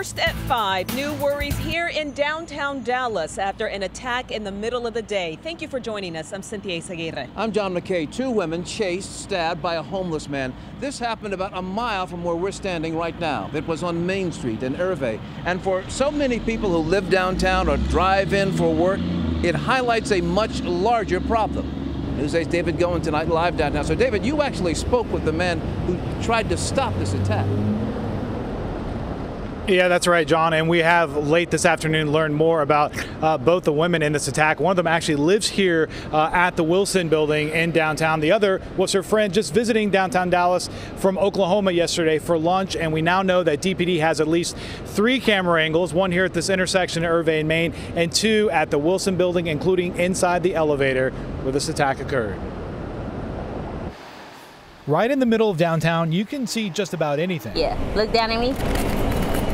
First at 5, new worries here in downtown Dallas after an attack in the middle of the day. Thank you for joining us. I'm Cynthia Izaguirre. I'm John McKay. Two women chased, stabbed by a homeless man. This happened about a mile from where we're standing right now. It was on Main Street in Irving. And for so many people who live downtown or drive in for work, it highlights a much larger problem. Newsday's David Goen tonight live downtown. So David, you actually spoke with the man who tried to stop this attack. Yeah, that's right, John. And we have late this afternoon learned more about both the women in this attack. One of them actually lives here at the Wilson building in downtown. The other was her friend just visiting downtown Dallas from Oklahoma yesterday for lunch. And we now know that DPD has at least 3 camera angles, one here at this intersection in Irving and Main, and 2 at the Wilson building, including inside the elevator where this attack occurred. Right in the middle of downtown, you can see just about anything. Yeah, look down at me.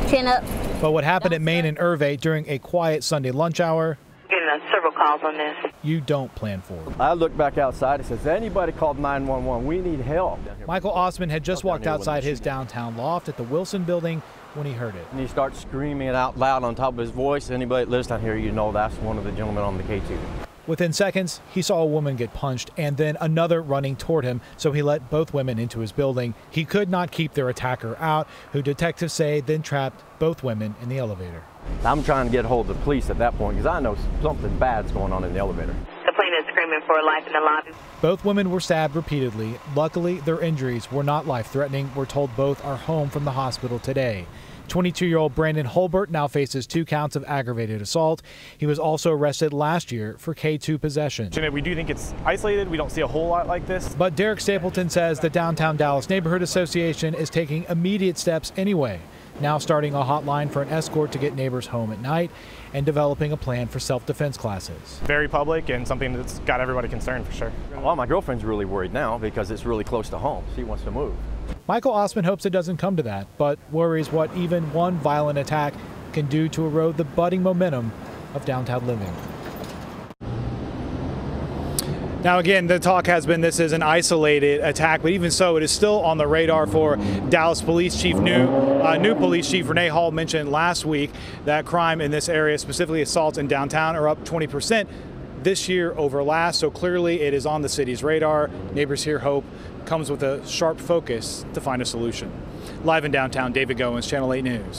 Chin up. But what happened at Main and Irving during a quiet Sunday lunch hour, getting several calls on this, you don't plan for. I looked back outside and says, anybody called 911? We need help. Michael Osman had just walked outside his downtown loft at the Wilson building when he heard it. And he starts screaming it out loud on top of his voice. Anybody that lives down here, you know that's one of the gentlemen on the K2. Within seconds, he saw a woman get punched and then another running toward him, so he let both women into his building. He could not keep their attacker out, who detectives say then trapped both women in the elevator. I'm trying to get hold of the police at that point because I know something bad's going on in the elevator. the plaintiff is screaming for her life in the lobby. Both women were stabbed repeatedly. Luckily, their injuries were not life-threatening. We're told both are home from the hospital today. 22-year-old Brandon Holbert now faces 2 counts of aggravated assault. He was also arrested last year for K2 possession. We do think it's isolated. We don't see a whole lot like this. But Derek Stapleton says the Downtown Dallas Neighborhood Association is taking immediate steps anyway, now starting a hotline for an escort to get neighbors home at night and developing a plan for self-defense classes. Very public and something that's got everybody concerned for sure. Well, my girlfriend's really worried now because it's really close to home. She wants to move. Michael Osman hopes it doesn't come to that, but worries what even one violent attack can do to erode the budding momentum of downtown living. Now again, the talk has been this is an isolated attack, but even so, it is still on the radar for Dallas Police Chief. New Police Chief Renee Hall mentioned last week that crime in this area, specifically assaults in downtown, are up 20% this year over last. So clearly it is on the city's radar. Neighbors here hope comes with a sharp focus to find a solution. Live in downtown, David Goins, Channel 8 News.